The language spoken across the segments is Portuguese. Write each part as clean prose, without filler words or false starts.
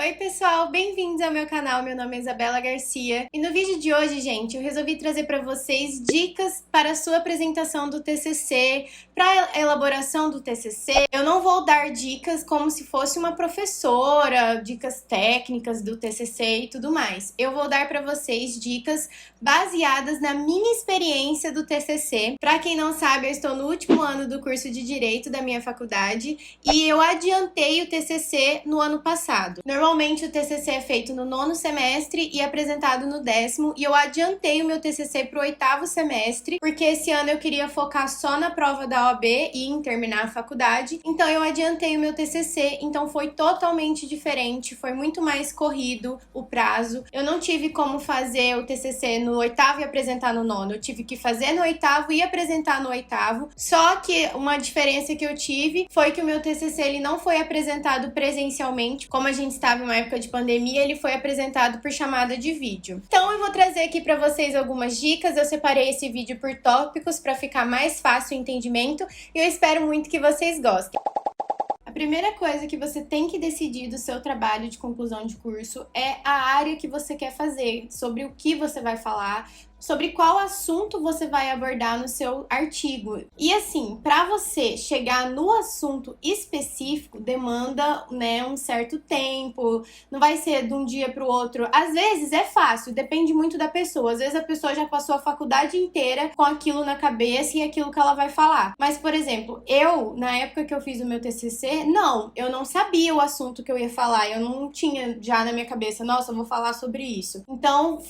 Oi pessoal, bem-vindos ao meu canal, meu nome é Isabela Garcia e no vídeo de hoje, gente, eu resolvi trazer para vocês dicas para a sua apresentação do TCC, para a elaboração do TCC. Eu não vou dar dicas como se fosse uma professora, dicas técnicas do TCC e tudo mais. Eu vou dar para vocês dicas baseadas na minha experiência do TCC. Para quem não sabe, eu estou no último ano do curso de Direito da minha faculdade e eu adiantei o TCC no ano passado. Normalmente o TCC é feito no 9º semestre e apresentado no 10º, e eu adiantei o meu TCC para o 8º semestre, porque esse ano eu queria focar só na prova da OAB e em terminar a faculdade. Então eu adiantei o meu TCC, então foi totalmente diferente, foi muito mais corrido o prazo. Eu não tive como fazer o TCC no 8º e apresentar no 9º, eu tive que fazer no 8º e apresentar no 8º. Só que uma diferença que eu tive foi que o meu TCC ele não foi apresentado presencialmente, como a gente estava em uma época de pandemia, ele foi apresentado por chamada de vídeo. Então eu vou trazer aqui para vocês algumas dicas, eu separei esse vídeo por tópicos para ficar mais fácil o entendimento e eu espero muito que vocês gostem. A primeira coisa que você tem que decidir do seu trabalho de conclusão de curso é a área que você quer fazer, sobre o que você vai falar, sobre qual assunto você vai abordar no seu artigo. E assim, para você chegar no assunto específico, demanda, um certo tempo, não vai ser de um dia para o outro. Às vezes é fácil, depende muito da pessoa. Às vezes a pessoa já passou a faculdade inteira com aquilo na cabeça e aquilo que ela vai falar. Mas, por exemplo, eu, na época que eu fiz o meu TCC, eu não sabia o assunto que eu ia falar. Eu não tinha já na minha cabeça, nossa, eu vou falar sobre isso. Então,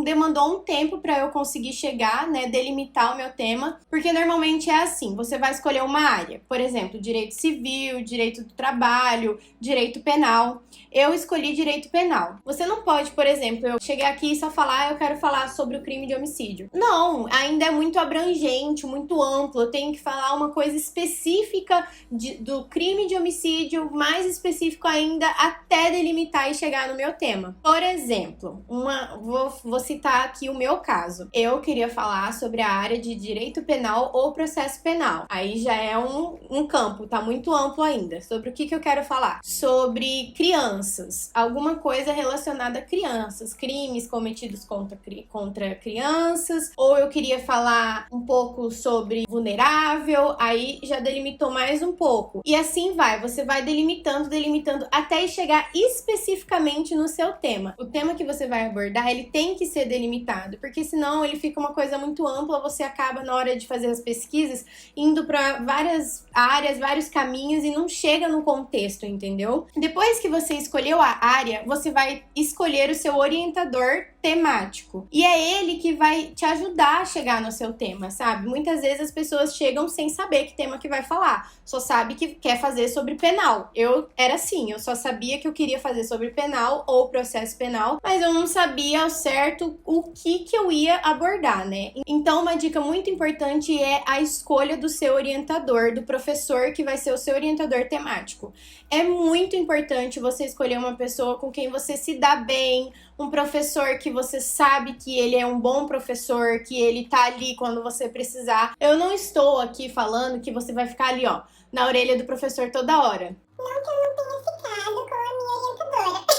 demandou um tempo para eu conseguir chegar, delimitar o meu tema, porque normalmente é assim, você vai escolher uma área, por exemplo, direito civil, direito do trabalho, direito penal. Eu escolhi direito penal. Você não pode, por exemplo, eu chegar aqui e só falar, eu quero falar sobre o crime de homicídio. Não, ainda é muito abrangente, muito amplo, eu tenho que falar uma coisa específica do crime de homicídio, mais específico ainda, até delimitar e chegar no meu tema. Por exemplo, vou citar aqui o meu caso. Eu queria falar sobre a área de direito penal ou processo penal. Aí já é um campo, tá muito amplo ainda. Sobre o que eu quero falar? Sobre crianças. Alguma coisa relacionada a crianças. Crimes cometidos contra crianças. Ou eu queria falar um pouco sobre vulnerável. Aí já delimitou mais um pouco. E assim vai. Você vai delimitando até chegar especificamente no seu tema. O tema que você vai abordar, ele tem que ser delimitado, porque senão ele fica uma coisa muito ampla, você acaba na hora de fazer as pesquisas indo para várias áreas, vários caminhos e não chega no contexto, entendeu? Depois que você escolheu a área, você vai escolher o seu orientador temático. E é ele que vai te ajudar a chegar no seu tema, sabe? Muitas vezes as pessoas chegam sem saber que tema que vai falar, só sabe que quer fazer sobre penal. Eu era assim, eu só sabia que eu queria fazer sobre penal ou processo penal, mas eu não sabia ao certo o que eu ia abordar, né? Então, uma dica muito importante é a escolha do seu orientador, do professor que vai ser o seu orientador temático. É muito importante você escolher uma pessoa com quem você se dá bem, um professor que você sabe que ele é um bom professor, que ele tá ali quando você precisar. Eu não estou aqui falando que você vai ficar ali, na orelha do professor toda hora. Não que eu não tenha ficado com a minha orientadora.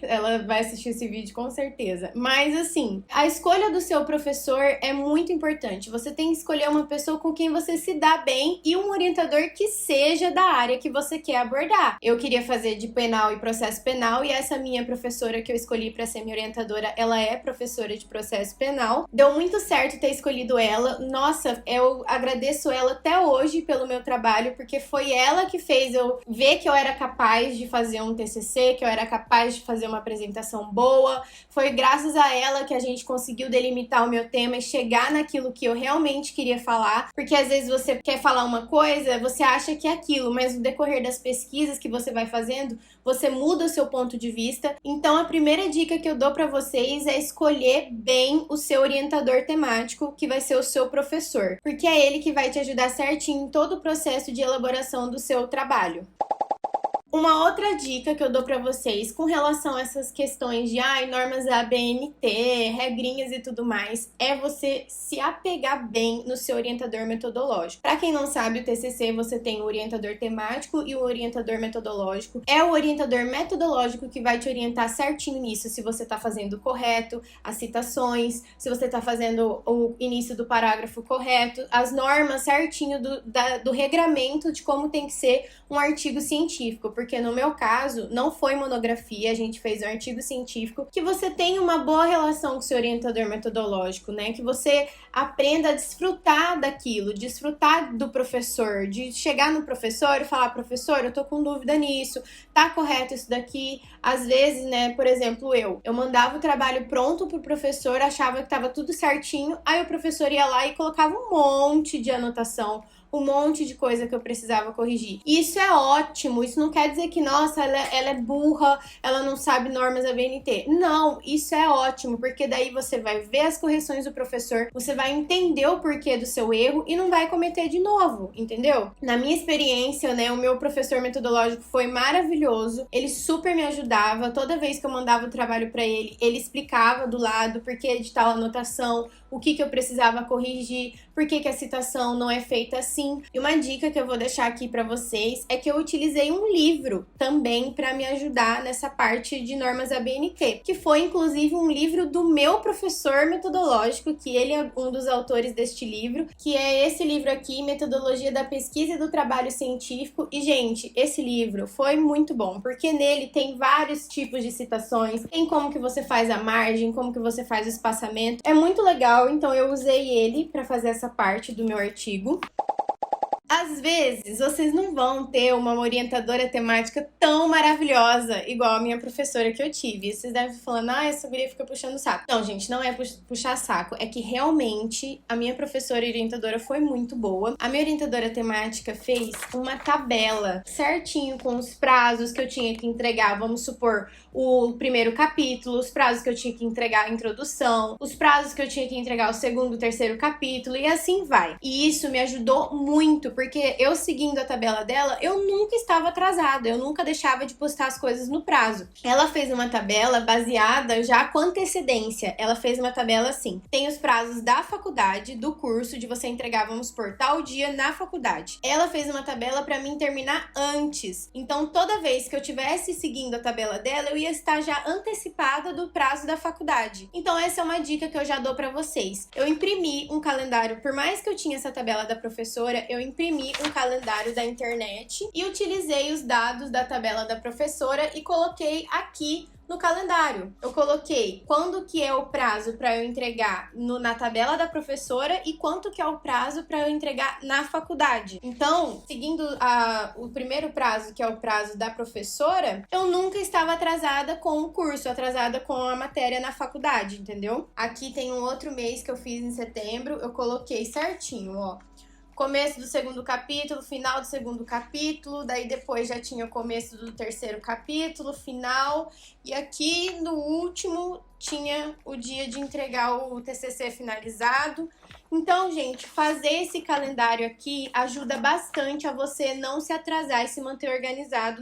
Ela vai assistir esse vídeo com certeza. Mas assim, a escolha do seu professor é muito importante. Você tem que escolher uma pessoa com quem você se dá bem e um orientador que seja da área que você quer abordar. Eu queria fazer de penal e processo penal e essa minha professora que eu escolhi para ser minha orientadora, ela é professora de processo penal. Deu muito certo ter escolhido ela. Nossa, eu agradeço ela até hoje pelo meu trabalho, porque foi ela que fez eu ver que eu era capaz de fazer um TCC, que eu era capaz de fazer uma apresentação boa. Foi graças a ela que a gente conseguiu delimitar o meu tema e chegar naquilo que eu realmente queria falar, porque às vezes você quer falar uma coisa, você acha que é aquilo, mas no decorrer das pesquisas que você vai fazendo, você muda o seu ponto de vista. Então a primeira dica que eu dou para vocês é escolher bem o seu orientador temático, que vai ser o seu professor, porque é ele que vai te ajudar certinho em todo o processo de elaboração do seu trabalho. Uma outra dica que eu dou pra vocês com relação a essas questões de normas da ABNT, regrinhas e tudo mais, é você se apegar bem no seu orientador metodológico. Pra quem não sabe, o TCC você tem o orientador temático e o orientador metodológico. É o orientador metodológico que vai te orientar certinho nisso, se você tá fazendo correto, as citações, se você tá fazendo o início do parágrafo correto, as normas certinho do regramento de como tem que ser um artigo científico, porque no meu caso não foi monografia, a gente fez um artigo científico, que você tenha uma boa relação com o seu orientador metodológico, né? Que você aprenda a desfrutar daquilo, desfrutar do professor, de chegar no professor e falar, professor, eu tô com dúvida nisso, tá correto isso daqui? Às vezes, né, por exemplo, eu mandava o trabalho pronto pro professor, achava que tava tudo certinho, aí o professor ia lá e colocava um monte de anotação, um monte de coisa que eu precisava corrigir. E isso é ótimo, isso não quer dizer que, nossa, ela é burra, ela não sabe normas da BNT. Não, isso é ótimo, porque daí você vai ver as correções do professor, você vai entender o porquê do seu erro e não vai cometer de novo, entendeu? Na minha experiência, né, o meu professor metodológico foi maravilhoso, ele super me ajudava, toda vez que eu mandava o trabalho pra ele, ele explicava do lado porquê de tal anotação, o que eu precisava corrigir, por que a citação não é feita assim. E uma dica que eu vou deixar aqui para vocês é que eu utilizei um livro também para me ajudar nessa parte de normas ABNT, que foi inclusive um livro do meu professor metodológico, que ele é um dos autores deste livro, que é esse livro aqui, Metodologia da Pesquisa e do Trabalho Científico. E, gente, esse livro foi muito bom, porque nele tem vários tipos de citações, tem como que você faz a margem, como que você faz o espaçamento. É muito legal. Então eu usei ele para fazer essa parte do meu artigo. Às vezes, vocês não vão ter uma orientadora temática tão maravilhosa igual a minha professora que eu tive. Vocês devem estar falando, essa guria fica puxando saco. Não, gente, não é puxar saco. É que realmente a minha professora orientadora foi muito boa. A minha orientadora temática fez uma tabela certinho com os prazos que eu tinha que entregar. Vamos supor, o primeiro capítulo, os prazos que eu tinha que entregar a introdução, os prazos que eu tinha que entregar o segundo, terceiro capítulo e assim vai. E isso me ajudou muito, porque eu seguindo a tabela dela, eu nunca estava atrasada, eu nunca deixava de postar as coisas no prazo. Ela fez uma tabela baseada já com antecedência. Ela fez uma tabela assim, tem os prazos da faculdade, do curso, de você entregar, vamos por tal dia na faculdade. Ela fez uma tabela para mim terminar antes. Então, toda vez que eu tivesse seguindo a tabela dela, eu ia estar já antecipada do prazo da faculdade. Então, essa é uma dica que eu já dou para vocês. Eu imprimi um calendário, por mais que eu tinha essa tabela da professora, eu imprimi um calendário da internet e utilizei os dados da tabela da professora e coloquei aqui no calendário. Eu coloquei quando que é o prazo para eu entregar na tabela da professora e quanto que é o prazo para eu entregar na faculdade. Então, seguindo o primeiro prazo, que é o prazo da professora, eu nunca estava atrasada com o curso, atrasada com a matéria na faculdade, entendeu? Aqui tem um outro mês que eu fiz em setembro, eu coloquei certinho, ó. Começo do segundo capítulo, final do segundo capítulo, daí depois já tinha o começo do terceiro capítulo, final, e aqui no último tinha o dia de entregar o TCC finalizado. Então, gente, fazer esse calendário aqui ajuda bastante a você não se atrasar e se manter organizado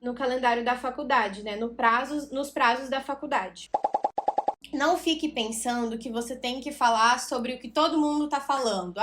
no calendário da faculdade, né? Nos prazos da faculdade. Não fique pensando que você tem que falar sobre o que todo mundo tá falando.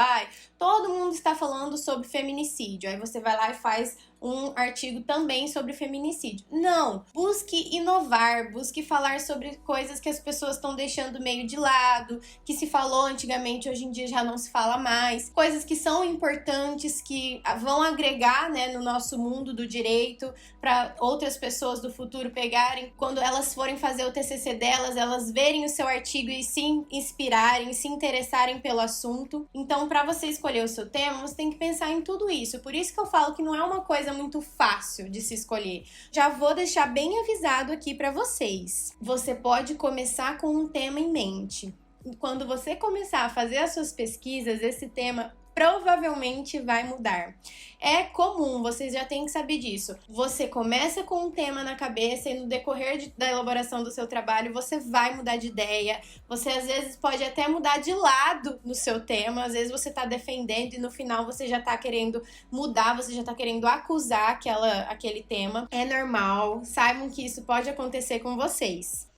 Todo mundo está falando sobre feminicídio. Aí você vai lá e faz um artigo também sobre feminicídio. Não! Busque inovar, busque falar sobre coisas que as pessoas estão deixando meio de lado, que se falou antigamente, hoje em dia já não se fala mais. Coisas que são importantes, que vão agregar, né, no nosso mundo do direito, para outras pessoas do futuro pegarem, quando elas forem fazer o TCC delas, elas verem o seu artigo e se inspirarem, se interessarem pelo assunto. Então, para você escolher o seu tema, você tem que pensar em tudo isso. Por isso que eu falo que não é uma coisa muito fácil de se escolher. Já vou deixar bem avisado aqui para vocês. Você pode começar com um tema em mente. Quando você começar a fazer as suas pesquisas, esse tema provavelmente vai mudar. É comum, vocês já têm que saber disso. Você começa com um tema na cabeça e no decorrer da elaboração do seu trabalho, você vai mudar de ideia. Você, às vezes, pode até mudar de lado no seu tema. Às vezes, você tá defendendo e no final você já tá querendo mudar, você já tá querendo acusar aquele tema. É normal, saibam que isso pode acontecer com vocês.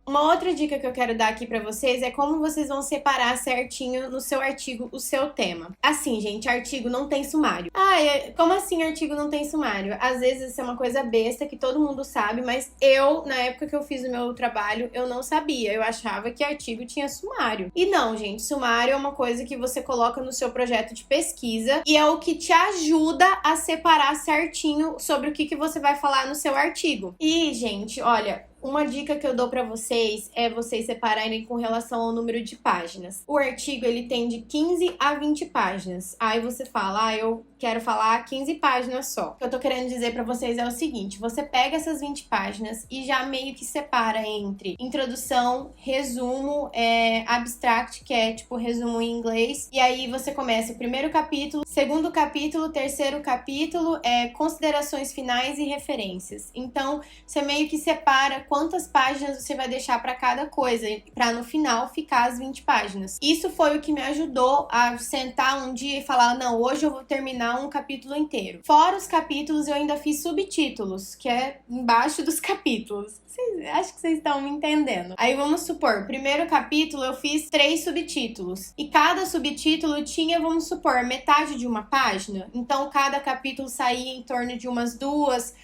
Uma outra dica que eu quero dar aqui pra vocês é como vocês vão separar certinho no seu artigo o seu tema. Assim, gente, artigo não tem sumário. Como assim artigo não tem sumário? Às vezes isso é uma coisa besta que todo mundo sabe, mas eu, na época que eu fiz o meu trabalho, eu não sabia. Eu achava que artigo tinha sumário. E não, gente, sumário é uma coisa que você coloca no seu projeto de pesquisa e é o que te ajuda a separar certinho sobre o que você vai falar no seu artigo. E, gente, olha, uma dica que eu dou pra vocês é vocês separarem com relação ao número de páginas. O artigo, ele tem de 15 a 20 páginas. Aí você fala, eu quero falar 15 páginas só. O que eu tô querendo dizer pra vocês é o seguinte, você pega essas 20 páginas e já meio que separa entre introdução, resumo, abstract, que é tipo resumo em inglês. E aí você começa o primeiro capítulo, segundo capítulo, terceiro capítulo, considerações finais e referências. Então, você meio que separa quantas páginas você vai deixar para cada coisa, para no final ficar as 20 páginas. Isso foi o que me ajudou a sentar um dia e falar, não, hoje eu vou terminar um capítulo inteiro. Fora os capítulos, eu ainda fiz subtítulos, que é embaixo dos capítulos. Acho que vocês estão me entendendo. Aí vamos supor, primeiro capítulo eu fiz 3 subtítulos. E cada subtítulo tinha, vamos supor, metade de uma página. Então cada capítulo saía em torno de umas 2-3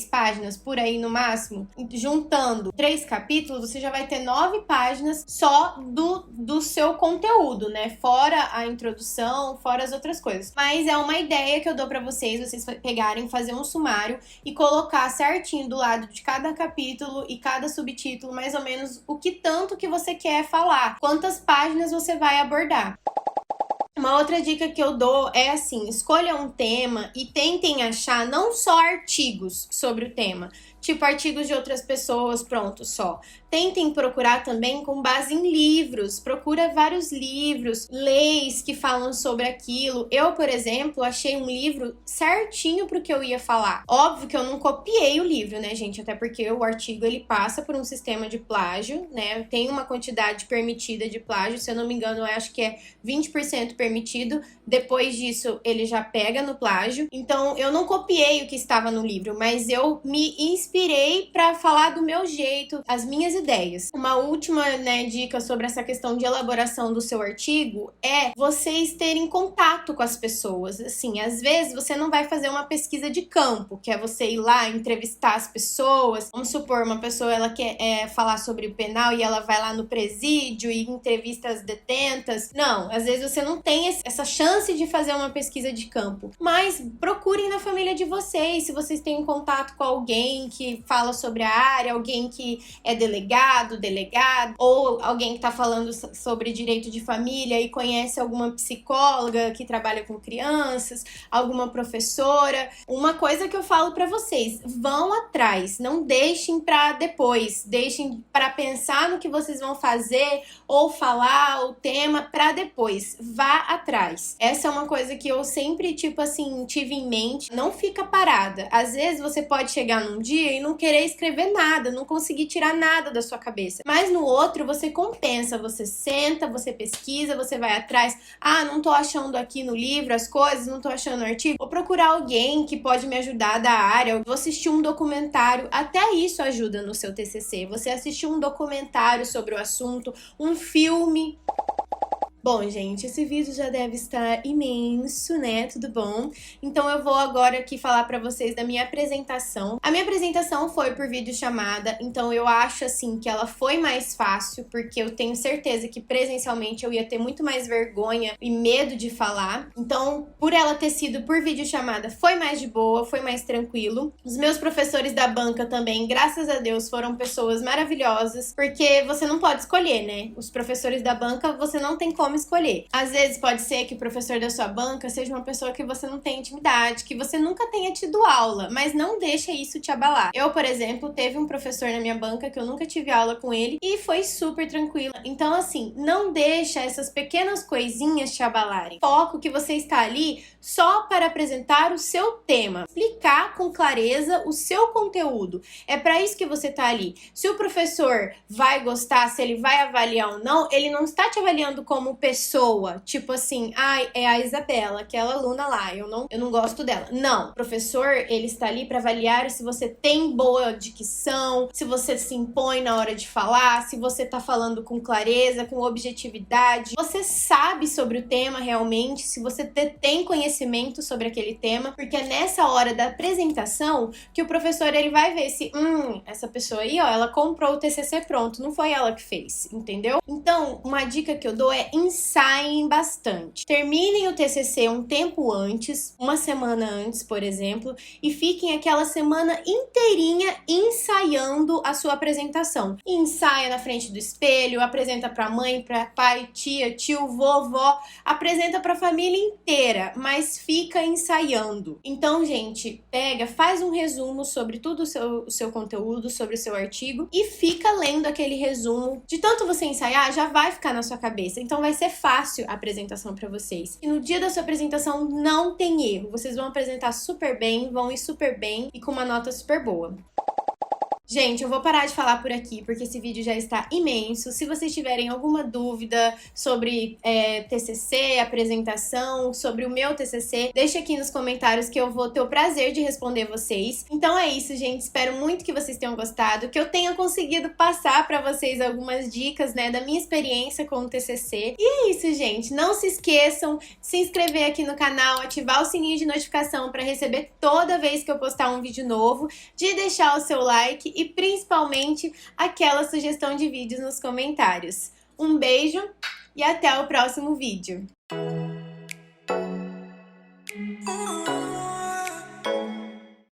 páginas, por aí no máximo. Juntando 3 capítulos, você já vai ter 9 páginas só do seu conteúdo, né? Fora a introdução, fora as outras coisas. Mas é uma ideia que eu dou pra vocês pegarem, fazer um sumário e colocar certinho do lado de cada capítulo e cada subtítulo, mais ou menos o que tanto que você quer falar, quantas páginas você vai abordar. Uma outra dica que eu dou é assim, escolha um tema e tentem achar não só artigos sobre o tema, tipo artigos de outras pessoas, pronto, só. Tentem procurar também com base em livros, procura vários livros, leis que falam sobre aquilo. Eu, por exemplo, achei um livro certinho pro que eu ia falar. Óbvio que eu não copiei o livro, né, gente? Até porque o artigo, ele passa por um sistema de plágio, né? Tem uma quantidade permitida de plágio, se eu não me engano, eu acho que é 20% permitido. Depois disso, ele já pega no plágio. Então, eu não copiei o que estava no livro, mas eu me inspirei para falar do meu jeito, as minhas ideias. Uma última, dica sobre essa questão de elaboração do seu artigo é vocês terem contato com as pessoas. Assim, às vezes você não vai fazer uma pesquisa de campo, que é você ir lá entrevistar as pessoas. Vamos supor, uma pessoa ela quer falar sobre o penal e ela vai lá no presídio e entrevista as detentas. Não, às vezes você não tem essa chance de fazer uma pesquisa de campo. Mas procurem na família de vocês, se vocês têm contato com alguém que fala sobre a área, alguém que é delegado, ou alguém que tá falando sobre direito de família e conhece alguma psicóloga que trabalha com crianças, alguma professora. Uma coisa que eu falo pra vocês, vão atrás, não deixem pra depois, deixem pra pensar no que vocês vão fazer ou falar o tema pra depois, vá atrás. Essa é uma coisa que eu sempre, tive em mente, não fica parada. Às vezes você pode chegar num dia e não querer escrever nada, não conseguir tirar nada da sua cabeça. Mas no outro você compensa, você senta, você pesquisa, você vai atrás. Não tô achando aqui no livro as coisas, não tô achando no artigo. Vou procurar alguém que pode me ajudar da área, vou assistir um documentário. Até isso ajuda no seu TCC. Você assistir um documentário sobre o assunto, um filme. Bom, gente, esse vídeo já deve estar imenso, né? Tudo bom? Então eu vou agora aqui falar pra vocês da minha apresentação. A minha apresentação foi por videochamada, então eu acho, assim, que ela foi mais fácil, porque eu tenho certeza que presencialmente eu ia ter muito mais vergonha e medo de falar. Então, por ela ter sido por videochamada, foi mais de boa, foi mais tranquilo. Os meus professores da banca também, graças a Deus, foram pessoas maravilhosas, porque você não pode escolher, né? Os professores da banca, você não tem como como escolher. Às vezes pode ser que o professor da sua banca seja uma pessoa que você não tem intimidade, que você nunca tenha tido aula, mas não deixa isso te abalar. Eu, por exemplo, teve um professor na minha banca que eu nunca tive aula com ele e foi super tranquilo. Então, assim, não deixa essas pequenas coisinhas te abalarem. Foco que você está ali só para apresentar o seu tema, explicar com clareza o seu conteúdo. É para isso que você tá ali. Se o professor vai gostar, se ele vai avaliar ou não, ele não está te avaliando como pessoa, tipo assim, é a Isabela, aquela aluna lá, eu não gosto dela. Não, o professor, ele está ali para avaliar se você tem boa dicção, se você se impõe na hora de falar, se você tá falando com clareza, com objetividade, você sabe sobre o tema realmente, se você tem conhecimento sobre aquele tema, porque é nessa hora da apresentação que o professor, ele vai ver se, essa pessoa aí, ó, ela comprou o TCC pronto, não foi ela que fez, entendeu? Então, uma dica que eu dou é ensaiem bastante. Terminem o TCC um tempo antes, uma semana antes, por exemplo, e fiquem aquela semana inteirinha ensaiando a sua apresentação. Ensaia na frente do espelho, apresenta pra mãe, pra pai, tia, tio, vovó, apresenta pra família inteira, mas fica ensaiando. Então, gente, faz um resumo sobre tudo o seu conteúdo, sobre o seu artigo e fica lendo aquele resumo. De tanto você ensaiar, já vai ficar na sua cabeça. Então vai ser fácil a apresentação para vocês. E no dia da sua apresentação não tem erro. Vocês vão apresentar super bem, vão ir super bem e com uma nota super boa. Gente, eu vou parar de falar por aqui, porque esse vídeo já está imenso. Se vocês tiverem alguma dúvida sobre TCC, apresentação, sobre o meu TCC, deixa aqui nos comentários que eu vou ter o prazer de responder vocês. Então é isso, gente. Espero muito que vocês tenham gostado, que eu tenha conseguido passar para vocês algumas dicas, né, da minha experiência com o TCC. E é isso, gente. Não se esqueçam de se inscrever aqui no canal, ativar o sininho de notificação para receber toda vez que eu postar um vídeo novo, de deixar o seu like e principalmente aquela sugestão de vídeos nos comentários. Um beijo e até o próximo vídeo!